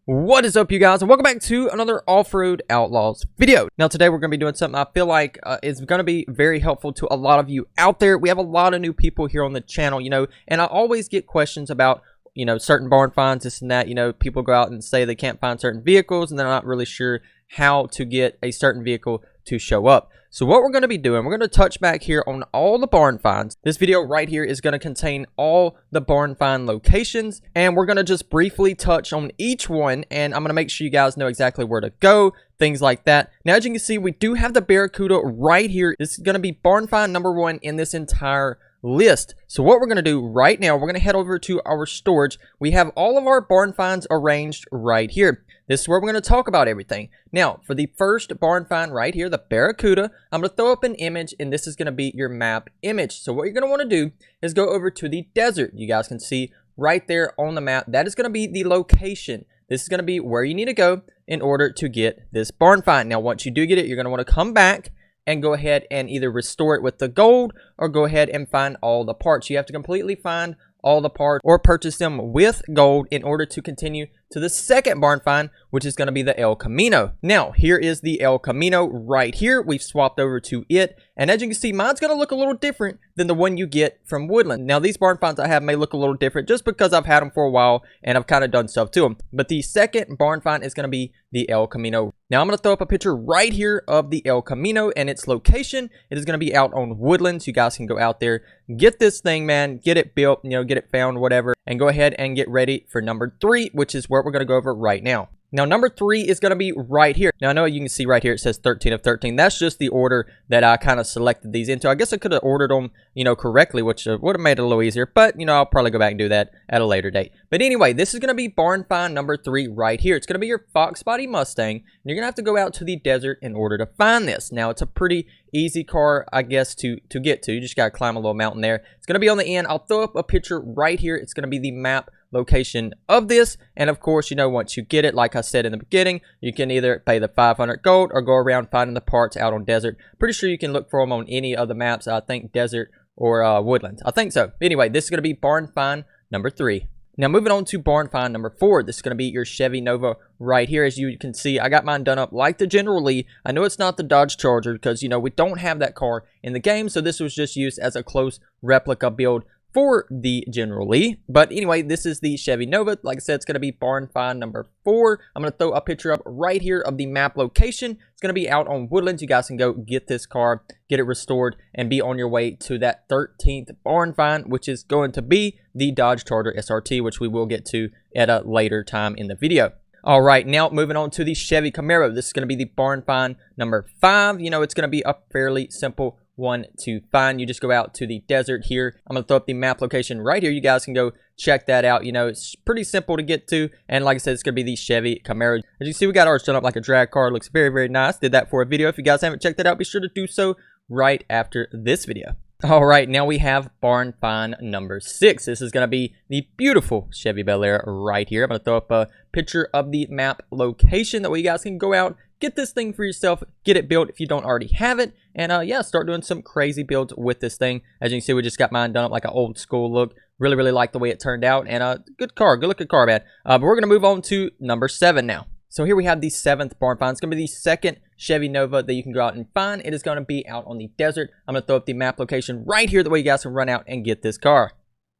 What is up, you guys, and welcome back to another Off-Road Outlaws video. Now today we're going to be doing something I feel like is going to be very helpful to a lot of you out there. We have a lot of new people here on the channel, and I always get questions about certain barn finds, this and that. People go out and say they can't find certain vehicles and they're not really sure how to get a certain vehicle to show up. So what we're going to be doing, we're going to touch back here on all the barn finds. This video right here is going to contain all the barn find locations, and we're going to just briefly touch on each one, and I'm going to make sure you guys know exactly where to go, things like that. Now, as you can see, we do have the Barracuda right here. This is going to be barn find number 1 in this entire list. So what we're going to do right now, we're going to head over to our storage. We have all of our barn finds arranged right here. This is where we're going to talk about everything. Now, for the first barn find right here, the Barracuda, I'm going to throw up an image, and this is going to be your map image. So what you're going to want to do is go over to the desert. You guys can see right there on the map, that is going to be the location. This is going to be where you need to go in order to get this barn find. Now, once you do get it, you're going to want to come back and go ahead and either restore it with the gold or go ahead and find all the parts. You have to completely find all the parts or purchase them with gold in order to continue to the second barn find, which is going to be the El Camino. Now, here is the El Camino right here. We've swapped over to it, and as you can see, mine's going to look a little different than the one you get from Woodland. Now, these barn finds I have may look a little different just because I've had them for a while and I've kind of done stuff to them. But the second barn find is going to be the El Camino. Now, I'm going to throw up a picture right here of the El Camino and its location. It is going to be out on Woodlands. You guys can go out there, get this thing, man, get it built, get it found, whatever, and go ahead and get ready for number 3, which is where we're going to go over right now. Now, number 3 is going to be right here. Now, I know you can see right here, it says 13 of 13. That's just the order that I kind of selected these into. I guess I could have ordered them, correctly, which would have made it a little easier. But, I'll probably go back and do that at a later date. But anyway, this is going to be barn find number 3 right here. It's going to be your Fox Body Mustang. And you're going to have to go out to the desert in order to find this. Now, it's a pretty easy car, I guess, to get to. You just got to climb a little mountain there. It's going to be on the end. I'll throw up a picture right here. It's going to be the map location of this, and of course, once you get it, like I said in the beginning, you can either pay the 500 gold or go around finding the parts out on desert. Pretty sure you can look for them on any of the maps. I think desert or woodlands. I think so. Anyway, this is going to be barn find number 3. Now, moving on to barn find number 4, this is going to be your Chevy Nova right here. As you can see, I got mine done up like the General Lee. I know it's not the Dodge Charger because, we don't have that car in the game, so this was just used as a close replica build for the General Lee. But anyway, this is the Chevy Nova. Like I said, it's going to be barn find number 4. I'm going to throw a picture up right here of the map location. It's going to be out on Woodlands. You guys can go get this car, get it restored, and be on your way to that 13th barn find, which is going to be the Dodge Charger SRT, which we will get to at a later time in the video. All right, now moving on to the Chevy Camaro. This is going to be the barn find number 5. It's going to be a fairly simple one to find. You just go out to the desert here. I'm going to throw up the map location right here. You guys can go check that out. It's pretty simple to get to. And like I said, it's going to be the Chevy Camaro. As you can see, we got ours done up like a drag car. It looks very, very nice. Did that for a video. If you guys haven't checked that out, be sure to do so right after this video. All right, now we have barn find number 6. This is going to be the beautiful Chevy Bel Air right here. I'm going to throw up a picture of the map location. That way you guys can go out, get this thing for yourself, get it built if you don't already have it, and yeah, start doing some crazy builds with this thing. As you can see, we just got mine done up like an old school look. Really, really like the way it turned out, and good car, good looking car, man. But we're going to move on to number 7 now. So here we have the 7th barn find. It's going to be the second Chevy Nova that you can go out and find. It is going to be out on the desert. I'm going to throw up the map location right here. That way you guys can run out and get this car.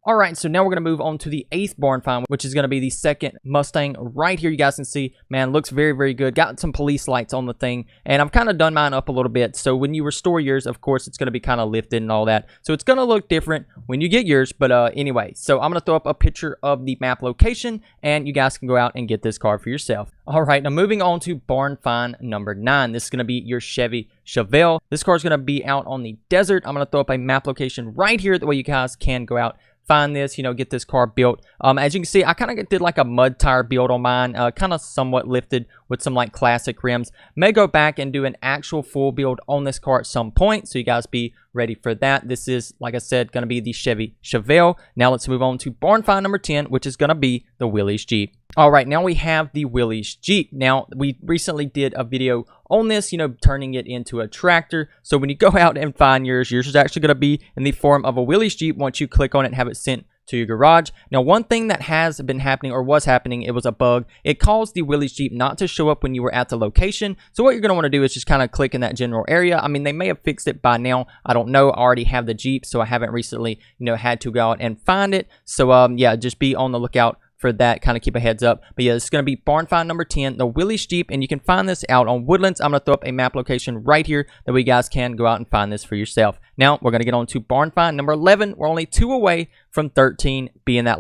All right, so now we're going to move on to the 8th barn find, which is going to be the second Mustang right here. You guys can see, man, looks very, very good. Got some police lights on the thing, and I've kind of done mine up a little bit. So when you restore yours, of course, it's going to be kind of lifted and all that. So it's going to look different when you get yours, but anyway. So I'm going to throw up a picture of the map location, and you guys can go out and get this car for yourself. All right, now moving on to barn find number 9. This is going to be your Chevy Chevelle. This car is going to be out on the desert. I'm going to throw up a map location right here. That way you guys can go out, find this, get this car built. As you can see, I kind of did like a mud tire build on mine, kind of somewhat lifted with some like classic rims. May go back and do an actual full build on this car at some point, so you guys be ready for that. This is, like I said, going to be the Chevy Chevelle. Now let's move on to barn find number 10, which is going to be the Willys Jeep. All right, now we have the Willys Jeep. Now, we recently did a video on this, turning it into a tractor. So when you go out and find yours is actually going to be in the form of a Willys Jeep once you click on it and have it sent to your garage. Now, one thing that has been happening or was happening, it was a bug. It caused the Willys Jeep not to show up when you were at the location. So what you're going to want to do is just kind of click in that general area. I mean, they may have fixed it by now. I don't know. I already have the Jeep, so I haven't recently, had to go out and find it. So, yeah, just be on the lookout for that, kind of keep a heads up. But yeah, it's going to be barn find number 10, the Willys Jeep, and you can find this out on Woodlands. I'm going to throw up a map location right here that we guys can go out and find this for yourself. Now, we're going to get on to barn find number 11. We're only 2 away from 13 being that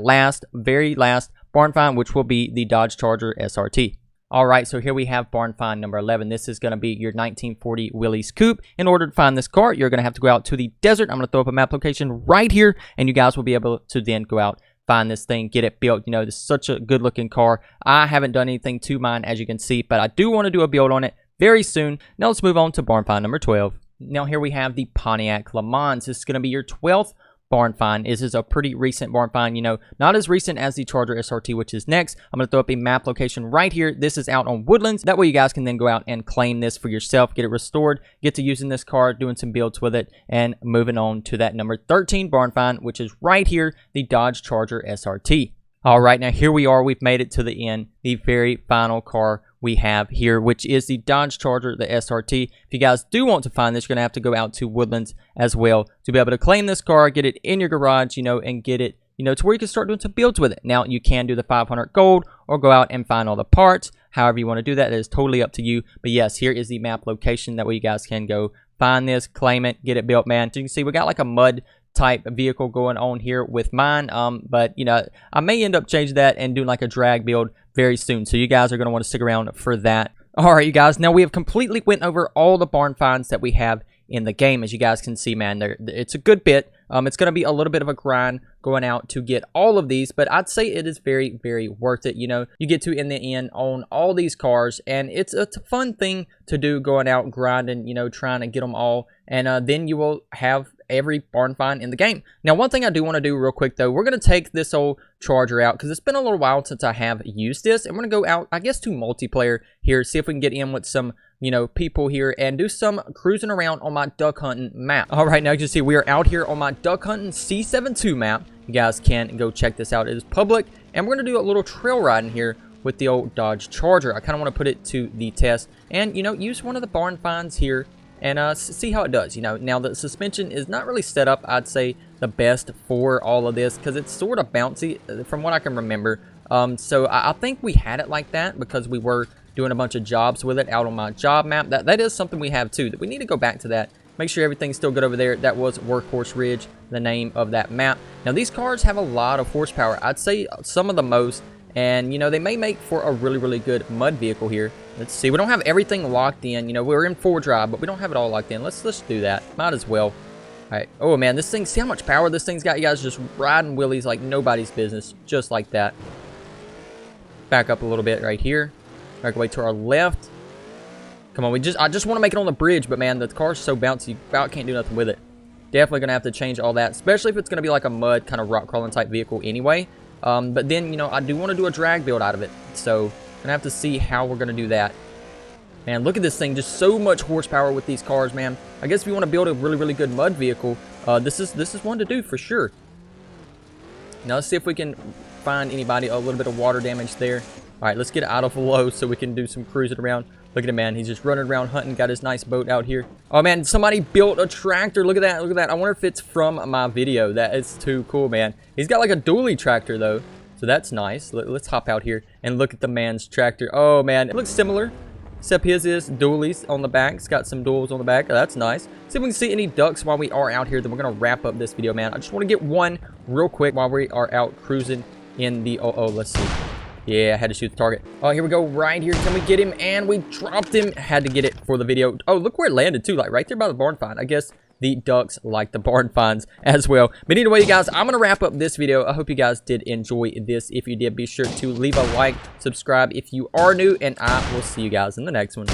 very last barn find, which will be the Dodge Charger SRT. All right, so here we have barn find number 11. This is going to be your 1940 Willys Coupe. In order to find this car, you're going to have to go out to the desert. I'm going to throw up a map location right here, and you guys will be able to then go out, find this thing, get it built. This is such a good looking car. I haven't done anything to mine, as you can see, but I do want to do a build on it very soon. Now let's move on to barn find number 12. Now here we have the Pontiac Le Mans. This is going to be your 12th barn find. This is a pretty recent barn find, not as recent as the Charger SRT, which is next. I'm going to throw up a map location right here. This is out on Woodlands. That way you guys can then go out and claim this for yourself, get it restored, get to using this car, doing some builds with it, and moving on to that number 13 barn find, which is right here, the Dodge Charger SRT. All right, now here we are. We've made it to the end, the very final car we have here, which is the Dodge Charger, the SRT. If you guys do want to find this, you're going to have to go out to Woodlands as well to be able to claim this car, get it in your garage, and get it, to where you can start doing some builds with it. Now, you can do the 500 gold or go out and find all the parts. However you want to do that, it is totally up to you. But yes, here is the map location. That way you guys can go find this, claim it, get it built, man. So you can see we got like a mud type vehicle going on here with mine, but I may end up changing that and doing like a drag build very soon, so you guys are going to want to stick around for that. All right, you guys, now we have completely went over all the barn finds that we have in the game. As you guys can see, man, it's a good bit. It's going to be a little bit of a grind going out to get all of these, but I'd say it is very, very worth it. You get to, in the end, own all these cars, and it's a fun thing to do, going out grinding, trying to get them all, and then you will have every barn find in the game. Now, one thing I do want to do real quick, though, we're going to take this old Charger out because it's been a little while since I have used this, and we're going to go out, I guess, to multiplayer here, see if we can get in with some people here and do some cruising around on my duck hunting map. All right, now you can see we are out here on my duck hunting C72 map. You guys can go check this out. It is public, and we're going to do a little trail riding here with the old Dodge Charger. I kind of want to put it to the test and, use one of the barn finds here and see how it does. Now the suspension is not really set up, I'd say, the best for all of this because it's sort of bouncy from what I can remember. So I think we had it like that because we were doing a bunch of jobs with it out on my job map. That is something we have too, that we need to go back to that. Make sure everything's still good over there. That was Workhorse Ridge, the name of that map. Now these cars have a lot of horsepower. I'd say some of the most. And, they may make for a really, really good mud vehicle here. Let's see. We don't have everything locked in. We're in 4-drive, but we don't have it all locked in. Let's do that. Might as well. All right. Oh, man. This thing, see how much power this thing's got? You guys just riding Willys like nobody's business. Just like that. Back up a little bit right here. Back away to our left. Come on. I just want to make it on the bridge, but, man, the car's so bouncy, you about can't do nothing with it. Definitely going to have to change all that, especially if it's going to be like a mud kind of rock crawling type vehicle anyway. But then, I do want to do a drag build out of it. So, I'm going to have to see how we're going to do that. Man, look at this thing. Just so much horsepower with these cars, man. I guess if you want to build a really, really good mud vehicle, this is one to do for sure. Now, let's see if we can find anybody. A little bit of water damage there. All right, let's get out of low so we can do some cruising around. Look at him, man. He's just running around hunting. Got his nice boat out here. Oh, man, somebody built a tractor. Look at that. Look at that. I wonder if it's from my video. That is too cool, man. He's got like a dually tractor, though. So that's nice. Let's hop out here and look at the man's tractor. Oh, man. It looks similar, except his is dualies on the back. It's got some duals on the back. Oh, that's nice. See if we can see any ducks while we are out here. Then we're going to wrap up this video, man. I just want to get one real quick while we are out cruising in the... Oh, let's see. Yeah, I had to shoot the target. Oh, here we go right here. Can we get him? And we dropped him. Had to get it for the video. Oh, look where it landed, too. Like, right there by the barn find. I guess the ducks like the barn finds as well. But anyway, you guys, I'm going to wrap up this video. I hope you guys did enjoy this. If you did, be sure to leave a like, subscribe if you are new, and I will see you guys in the next one.